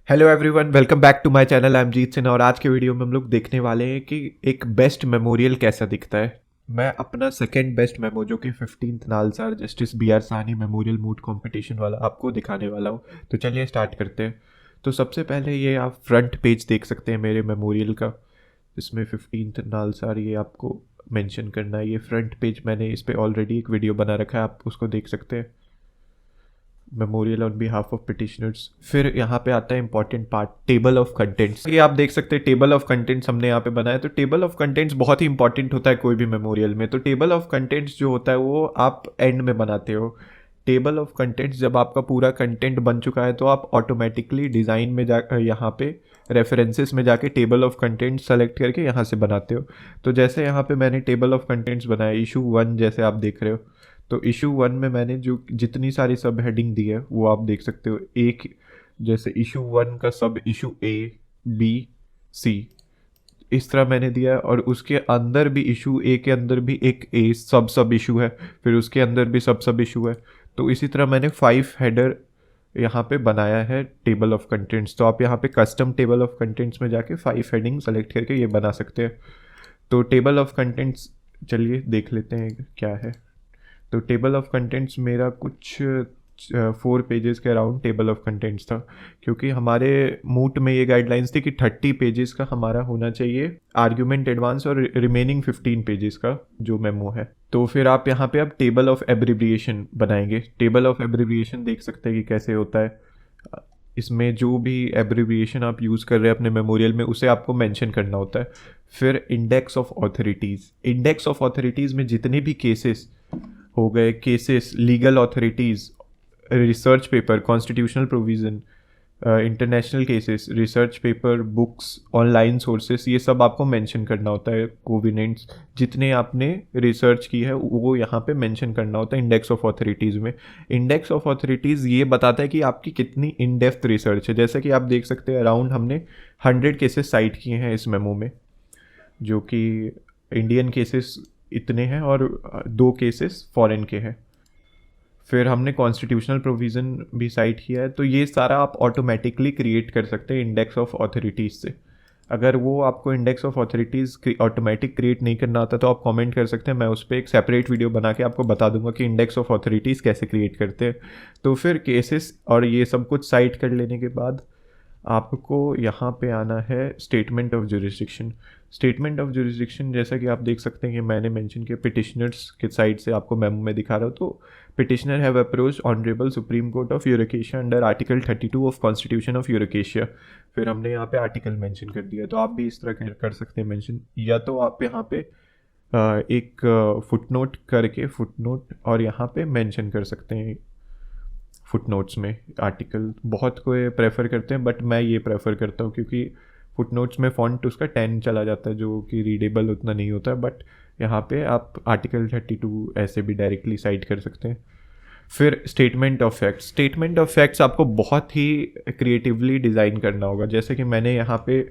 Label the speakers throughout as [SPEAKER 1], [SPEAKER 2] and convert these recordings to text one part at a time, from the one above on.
[SPEAKER 1] Hello everyone, welcome back to my channel. I am Jeet Sinha और आज के वीडियो में हम लोग देखने वाले हैं कि एक बेस्ट मेमोरियल कैसा दिखता है। मैं अपना सेकंड बेस्ट मेमो जो कि 15th NALSAR justice B R Sahni memorial moot competition वाला आपको दिखाने वाला हूँ। तो चलिए स्टार्ट करते हैं। तो सबसे पहले ये आप फ्रंट पेज देख सकते हैं मेरे मेमोरियल का, जिसमें 15th नालसार ये आपको मेंशन करना है। ये फ्रंट पेज मैंने इस पर ऑलरेडी एक वीडियो बना रखा है, आप उसको देख सकते हैं, memorial on behalf of petitioners. फिर यहाँ पे आता है important part, table of contents. ये आप देख सकते हैं टेबल ऑफ कंटेंट्स हमने यहाँ पे बनाया। तो टेबल ऑफ कंटेंट्स बहुत ही इंपॉर्टेंट होता है कोई भी मेमोरियल में। तो टेबल ऑफ कंटेंट्स जो होता है वो आप एंड में बनाते हो। टेबल ऑफ कंटेंट्स जब आपका पूरा कंटेंट बन चुका है तो आप ऑटोमेटिकली डिज़ाइन में जा यहाँ पे रेफरेंसेस में जाके टेबल ऑफ कंटेंट्स सेलेक्ट करके यहाँ से बनाते हो। तो जैसे यहाँ पे मैंने टेबल ऑफ कंटेंट्स बनाया इशू 1, जैसे आप देख रहे हो। तो इशू 1 में मैंने जो जितनी सारी सब हेडिंग दी है वो आप देख सकते हो। एक जैसे इशू 1 का सब इशू ए, बी, सी, इस तरह मैंने दिया है। और उसके अंदर भी इशू ए के अंदर भी एक ए सब इशू है, फिर उसके अंदर भी सब इशू है। तो इसी तरह मैंने 5 हेडर यहाँ पे बनाया है टेबल ऑफ कंटेंट्स। तो आप यहाँ पे कस्टम टेबल ऑफ कंटेंट्स में जाके 5 हेडिंग सेलेक्ट करके ये बना सकते हैं। तो टेबल ऑफ कंटेंट्स चलिए देख लेते हैं क्या है। तो टेबल ऑफ कंटेंट्स मेरा कुछ 4 पेजेस के अराउंड टेबल ऑफ कंटेंट्स था, क्योंकि हमारे मूट में ये गाइडलाइंस थी कि 30 पेजेस का हमारा होना चाहिए आर्ग्यूमेंट एडवांस और रिमेनिंग 15 पेजेस का जो मेमो है। तो फिर आप यहाँ पे अब टेबल ऑफ एब्रिविएशन बनाएंगे। टेबल ऑफ एब्रिविएशन देख सकते हैं कि कैसे होता है। इसमें जो भी एब्रिविएशन आप यूज़ कर रहे हैं अपने मेमोरियल में उसे आपको मेंशन करना होता है। फिर index of authorities. Index of authorities में जितने भी केसेस हो गए, cases, legal authorities, research paper, constitutional provision, international cases, research paper, books, online sources, ये सब आपको मेंशन करना होता है। कोविनेंट्स जितने आपने रिसर्च की है वो यहाँ पे मेंशन करना होता है इंडेक्स ऑफ ऑथोरिटीज़ में। इंडेक्स ऑफ ऑथोरिटीज़ ये बताता है कि आपकी कितनी इन डेप्थ रिसर्च है। जैसे कि आप देख सकते हैं अराउंड हमने 100 केसेस साइट किए हैं इस मेमो में, जो कि इंडियन केसेस इतने हैं और 2 केसेस फॉरेन के हैं। फिर हमने कॉन्स्टिट्यूशनल प्रोविज़न भी साइट किया है। तो ये सारा आप ऑटोमेटिकली क्रिएट कर सकते हैं इंडेक्स ऑफ ऑथोरिटीज़ से। अगर वो आपको index of authorities automatic create नहीं करना आता तो आप कमेंट कर सकते हैं, मैं उस पर एक सेपरेट वीडियो बना के आपको बता दूंगा कि इंडेक्स ऑफ ऑथोरिटीज़ कैसे क्रिएट करते हैं। तो फिर केसेस और ये सब कुछ साइट कर लेने के बाद आपको यहाँ पे आना है statement of jurisdiction. Statement of jurisdiction जैसा कि आप देख सकते हैं कि मैंने मेंशन किया पिटिशनर्स के साइड से आपको मेमो में दिखा रहा हूँ। तो petitioner have approached honourable supreme court of Eurocasia under article 32 of constitution of Eurocasia. फिर हमने यहाँ पे आर्टिकल मेंशन कर दिया। तो आप भी इस तरह कर सकते हैं मेंशन, या तो आप यहाँ पे एक फुटनोट करके फुटनोट और यहाँ पे मेंशन कर सकते हैं फुटनोट्स में आर्टिकल। बहुत कोई प्रेफर करते हैं बट मैं ये प्रेफर करता हूँ क्योंकि फुटनोट्स में फ़ॉन्ट उसका 10 चला जाता है जो कि रीडेबल उतना नहीं होता है। बट यहाँ पे आप आर्टिकल 32 ऐसे भी डायरेक्टली साइट कर सकते हैं। फिर statement of facts. Statement of facts आपको बहुत ही क्रिएटिवली डिज़ाइन करना होगा। जैसे कि मैंने यहाँ पे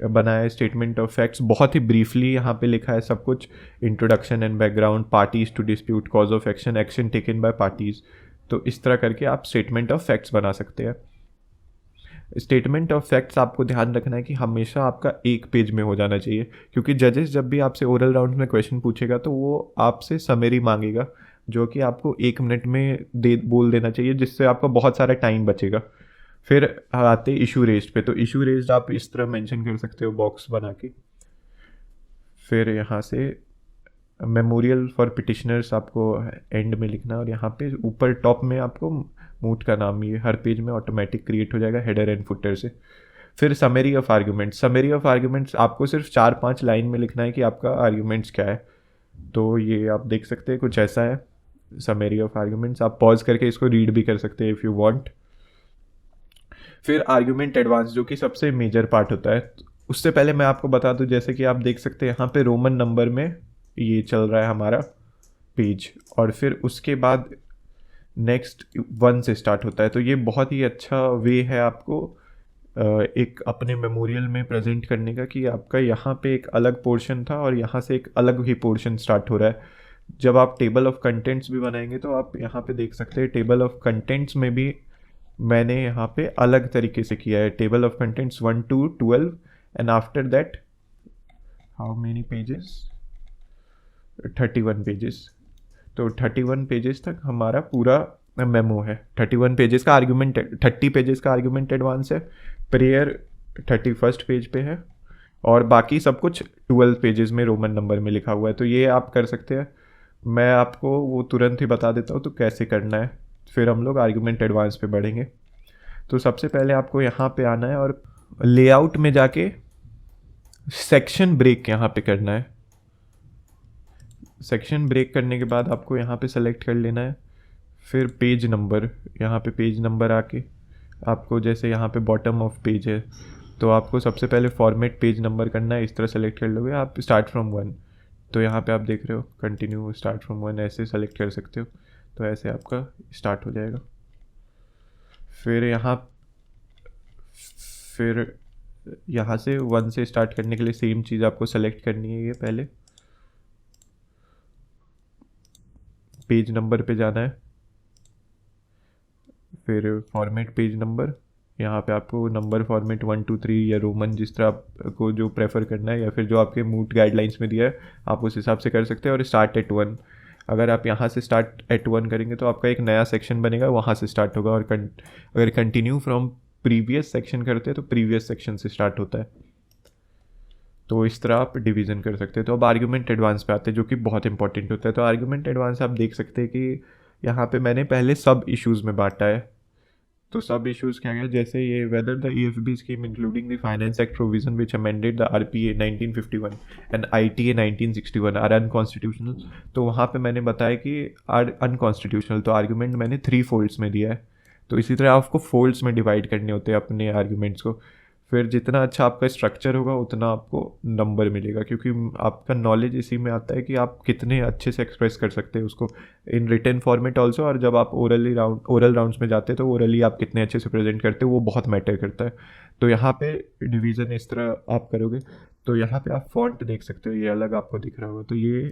[SPEAKER 1] बनाया है स्टेटमेंट ऑफ फैक्ट्स, बहुत ही ब्रीफली यहाँ पे लिखा है सब कुछ। Introduction and background, parties to dispute, cause of action, action taken by parties. तो इस तरह करके आप स्टेटमेंट ऑफ फैक्ट्स बना सकते हैं। स्टेटमेंट ऑफ फैक्ट्स आपको ध्यान रखना है कि हमेशा आपका एक पेज में हो जाना चाहिए, क्योंकि जजेस जब भी आपसे ओरल राउंड में क्वेश्चन पूछेगा तो वो आपसे समरी मांगेगा, जो कि आपको 1 मिनट में बोल देना चाहिए, जिससे आपका बहुत सारा टाइम बचेगा। फिर आते इशू रेज्ड पे। तो इशू रेज्ड आप इस तरह मेंशन कर सकते हो बॉक्स बना के। फिर यहाँ से मेमोरियल फॉर पिटिशनर्स आपको एंड में लिखना, और यहाँ पे ऊपर टॉप में आपको मूट का नाम ये हर पेज में ऑटोमेटिक क्रिएट हो जाएगा हेडर एंड फुटर से। फिर summary of arguments. Summary of arguments आपको सिर्फ 4-5 लाइन में लिखना है कि आपका आर्ग्यूमेंट्स क्या है। तो ये आप देख सकते हैं कुछ ऐसा है समरी ऑफ आर्ग्यूमेंट्स। आप पॉज करके इसको रीड भी कर सकते हैं इफ़ यू वांट। फिर आर्ग्यूमेंट एडवांस, जो कि सबसे मेजर पार्ट होता है। उससे पहले मैं आपको बता दूं, जैसे कि आप देख सकते हैं यहाँ पे रोमन नंबर में ये चल रहा है हमारा पेज, और फिर उसके बाद नेक्स्ट 1 से स्टार्ट होता है। तो ये बहुत ही अच्छा वे है आपको एक अपने मेमोरियल में प्रेजेंट करने का कि आपका यहाँ पे एक अलग पोर्शन था और यहाँ से एक अलग ही पोर्शन स्टार्ट हो रहा है। जब आप टेबल ऑफ कंटेंट्स भी बनाएंगे तो आप यहाँ पे देख सकते हैं टेबल ऑफ कंटेंट्स में भी मैंने यहाँ पे अलग तरीके से किया है, table of contents 1 to 12 and after that how many pages, 31 pages. तो 31 पेजेस तक हमारा पूरा मेमो है। 31 पेजेस का आर्गुमेंट, 30 पेजेस का आर्गुमेंट एडवांस है, प्रेयर 31st पेज पे है, और बाकी सब कुछ 12 पेजेस में रोमन नंबर में लिखा हुआ है। तो ये आप कर सकते हैं। मैं आपको वो तुरंत ही बता देता हूँ तो कैसे करना है, फिर हम लोग आर्गुमेंट एडवांस पे बढ़ेंगे। तो सबसे पहले आपको यहाँ पे आना है और लेआउट में जाके सेक्शन ब्रेक यहाँ पे करना है। सेक्शन ब्रेक करने के बाद आपको यहाँ पे सेलेक्ट कर लेना है, फिर पेज नंबर, यहाँ पे पेज नंबर आके आपको जैसे यहाँ पे बॉटम ऑफ पेज है तो आपको सबसे पहले फॉर्मेट पेज नंबर करना है। इस तरह सेलेक्ट कर लोगे आप, स्टार्ट फ्रॉम 1। तो यहाँ पे आप देख रहे हो कंटिन्यू स्टार्ट फ्रॉम 1, ऐसे सेलेक्ट कर सकते हो। तो ऐसे आपका स्टार्ट हो जाएगा। फिर यहाँ से 1 से स्टार्ट करने के लिए सेम चीज़ आपको सेलेक्ट करनी है। ये पहले पेज नंबर पे जाना है, फिर फॉर्मेट पेज नंबर, यहाँ पे आपको नंबर फॉर्मेट 1 2 3 या रोमन जिस तरह आपको जो प्रेफर करना है, या फिर जो आपके मूड गाइडलाइंस में दिया है आप उस हिसाब से कर सकते हैं। और स्टार्ट एट 1, अगर आप यहाँ से स्टार्ट एट 1 करेंगे तो आपका एक नया सेक्शन बनेगा, वहाँ से स्टार्ट होगा। और अगर कंटिन्यू फ्रॉम प्रीवियस सेक्शन करते हैं तो प्रीवियस सेक्शन से स्टार्ट होता है। तो इस तरह आप डिवीज़न कर सकते हैं। तो अब आर्गुमेंट एडवांस पे आते हैं जो कि बहुत इंपॉर्टेंट होता है। तो आर्गुमेंट एडवांस आप देख सकते हैं कि यहाँ पे मैंने पहले सब इश्यूज़ में बांटा है। तो सब इश्यूज़ क्या है, जैसे ये whether the EFB scheme including the finance act provision which amended the RPA 1951 and ITA 1961 are unconstitutional. तो वहाँ पे मैंने बताया कि आर अनकॉन्स्टिट्यूशनल। तो आर्गुमेंट मैंने 3 फोल्ड्स में दिया है। तो इसी तरह आपको फोल्ड्स में डिवाइड करने होते हैं अपने आर्गुमेंट्स को। फिर जितना अच्छा आपका स्ट्रक्चर होगा उतना आपको नंबर मिलेगा, क्योंकि आपका नॉलेज इसी में आता है कि आप कितने अच्छे से एक्सप्रेस कर सकते हैं उसको इन रिटन फॉर्मेट ऑल्सो। और जब आप ओरल राउंड्स में जाते हैं तो ओरली आप कितने अच्छे से प्रेजेंट करते हो वो बहुत मैटर करता है। तो यहाँ पे डिवीज़न इस तरह आप करोगे। तो यहाँ पे आप फॉन्ट देख सकते हो, ये अलग आपको दिख रहा होगा। तो ये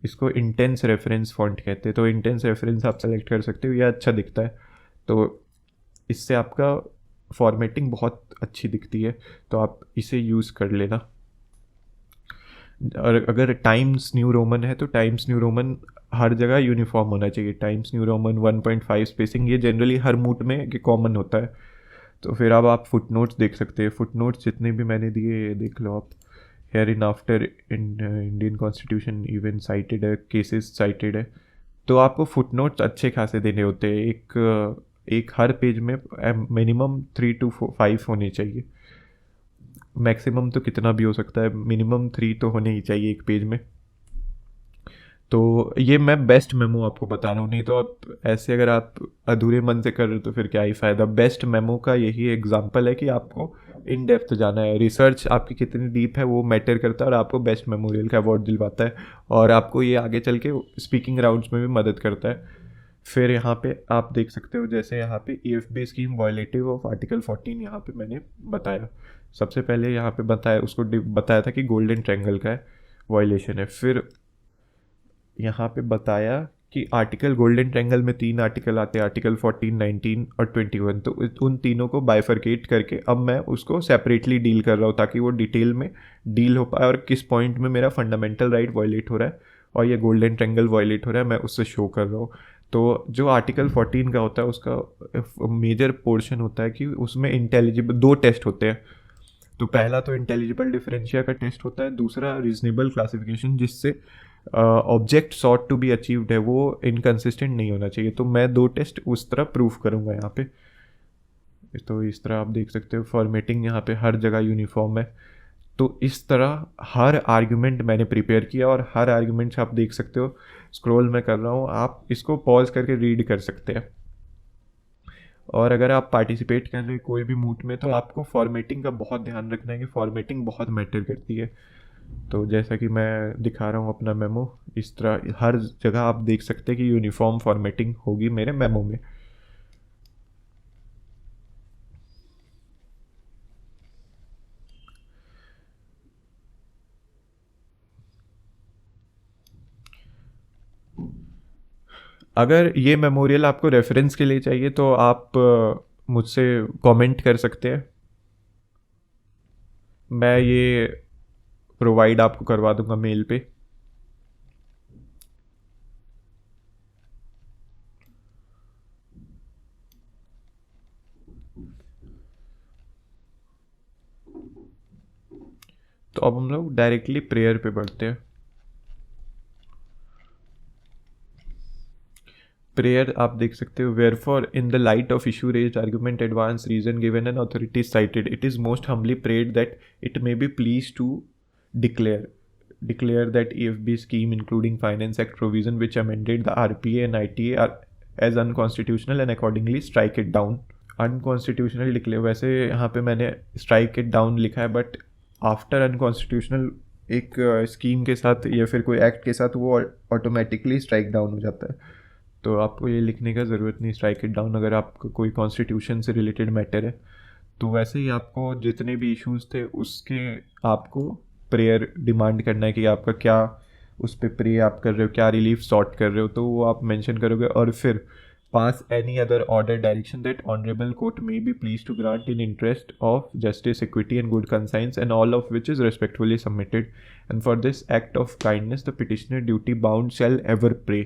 [SPEAKER 1] इसको इंटेंस रेफरेंस फॉन्ट कहते हैं। तो इंटेंस रेफरेंस आप सेलेक्ट कर सकते हो, ये अच्छा दिखता है। तो इससे आपका फॉर्मेटिंग बहुत अच्छी दिखती है, तो आप इसे यूज़ कर लेना। और अगर टाइम्स न्यू रोमन है तो टाइम्स न्यू रोमन हर जगह यूनिफॉर्म होना चाहिए। टाइम्स न्यू रोमन 1.5 स्पेसिंग, ये जनरली हर मूड में कॉमन होता है। तो फिर अब आप फुट नोट्स देख सकते हैं। फुट नोट्स जितने भी मैंने दिए देख लो आप। Hereinafter in Indian constitution even cited है, केसेस साइटेड है। तो आपको फुट नोट्स अच्छे खासे देने होते हैं। एक हर पेज में मिनिमम 3 to 5 होने चाहिए। मैक्सिमम तो कितना भी हो सकता है, मिनिमम 3 तो होने ही चाहिए एक पेज में। तो ये मैं बेस्ट मेमो आपको बता रहा हूँ, नहीं तो आप ऐसे अगर आप अधूरे मन से कर रहे हो तो फिर क्या ही फ़ायदा। बेस्ट मेमो का यही एग्जांपल है कि आपको इन डेप्थ जाना है। रिसर्च आपकी कितनी डीप है वो मैटर करता है और आपको बेस्ट मेमोरियल का अवार्ड दिलवाता है, और आपको ये आगे चल के स्पीकिंग राउंड्स में भी मदद करता है। फिर यहाँ पे आप देख सकते हो, जैसे यहाँ पे EFB scheme violative of article 14 यहाँ पे मैंने बताया। सबसे पहले यहाँ पे बताया, उसको बताया था कि गोल्डन ट्रायंगल का है वायलेशन है। फिर यहाँ पे बताया कि आर्टिकल गोल्डन ट्रायंगल में 3 आर्टिकल आते हैं, आर्टिकल 14, 19 और 21। तो उन तीनों को बाइफरकेट करके अब मैं उसको सेपरेटली डील कर रहा हूँ ताकि वो डिटेल में डील हो पाए और किस पॉइंट में मेरा फंडामेंटल राइट वायलेट हो रहा है और ये गोल्डन ट्रायंगल वायलेट हो रहा है, मैं उससे शो कर रहा हूँ। तो जो आर्टिकल 14 का होता है उसका मेजर पोर्शन होता है कि उसमें इंटेलिजिबल 2 टेस्ट होते हैं। तो पहला तो इंटेलिजिबल डिफरेंशिया का टेस्ट होता है, दूसरा रीजनेबल क्लासिफिकेशन, जिससे object sought to be achieved है वो इनकन्सिस्टेंट नहीं होना चाहिए। तो मैं 2 टेस्ट उस तरह प्रूफ करूँगा यहाँ पे। तो इस तरह आप देख सकते हो फॉर्मेटिंग यहाँ पे हर जगह यूनिफॉर्म है। तो इस तरह हर आर्ग्यूमेंट मैंने प्रिपेयर किया और हर आर्ग्यूमेंट आप देख सकते हो, स्क्रॉल मैं कर रहा हूँ, आप इसको पॉज करके रीड कर सकते हैं। और अगर आप पार्टिसिपेट कर रहे हैं कोई भी मूड में तो आपको फॉर्मेटिंग का बहुत ध्यान रखना है कि फॉर्मेटिंग बहुत मैटर करती है। तो जैसा कि मैं दिखा रहा हूँ अपना मेमो, इस तरह हर जगह आप देख सकते हैं कि यूनिफॉर्म फॉर्मेटिंग होगी मेरे मेमो में। अगर ये मेमोरियल आपको रेफरेंस के लिए चाहिए तो आप मुझसे कमेंट कर सकते हैं, मैं ये प्रोवाइड आपको करवा दूंगा मेल पे। तो अब हम लोग डायरेक्टली प्रेयर पे बढ़ते हैं। प्रेयर आप देख सकते हो, wherefore in the light of issue raised argument advance reason given and authority cited it is most humbly prayed that it may be please to declare that EFB scheme including Finance Act provision which amended the RPA and ITA are as unconstitutional and accordingly strike it down। Unconstitutional declare, वैसे यहाँ पे मैंने strike it down लिखा है, but after unconstitutional एक scheme के साथ या फिर कोई एक्ट के साथ वो ऑटोमेटिकली स्ट्राइक डाउन हो जाता है। तो आपको ये लिखने का ज़रूरत नहीं स्ट्राइक इट डाउन अगर आपको कोई कॉन्स्टिट्यूशन से रिलेटेड मैटर है। तो वैसे ही आपको जितने भी इश्यूज थे उसके आपको प्रेयर डिमांड करना है कि आपका क्या उस पर प्रे आप कर रहे हो, क्या रिलीफ सॉर्ट कर रहे हो, तो वो आप मेंशन करोगे। और फिर pass any other order direction that honourable court may be please to grant in interest of justice, equity and good conscience and all of which is respectfully submitted and for this act of kindness the petitioner duty bound shall ever pray.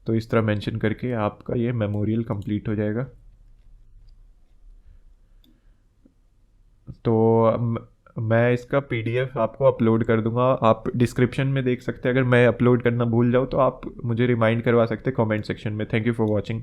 [SPEAKER 1] तो इस तरह mention करके आपका ये memorial complete हो जाएगा। तो मैं इसका पीडीएफ आपको अपलोड कर दूंगा, आप डिस्क्रिप्शन में देख सकते हैं। अगर मैं अपलोड करना भूल जाऊँ तो आप मुझे रिमाइंड करवा सकते हैं कमेंट सेक्शन में। Thank you for watching.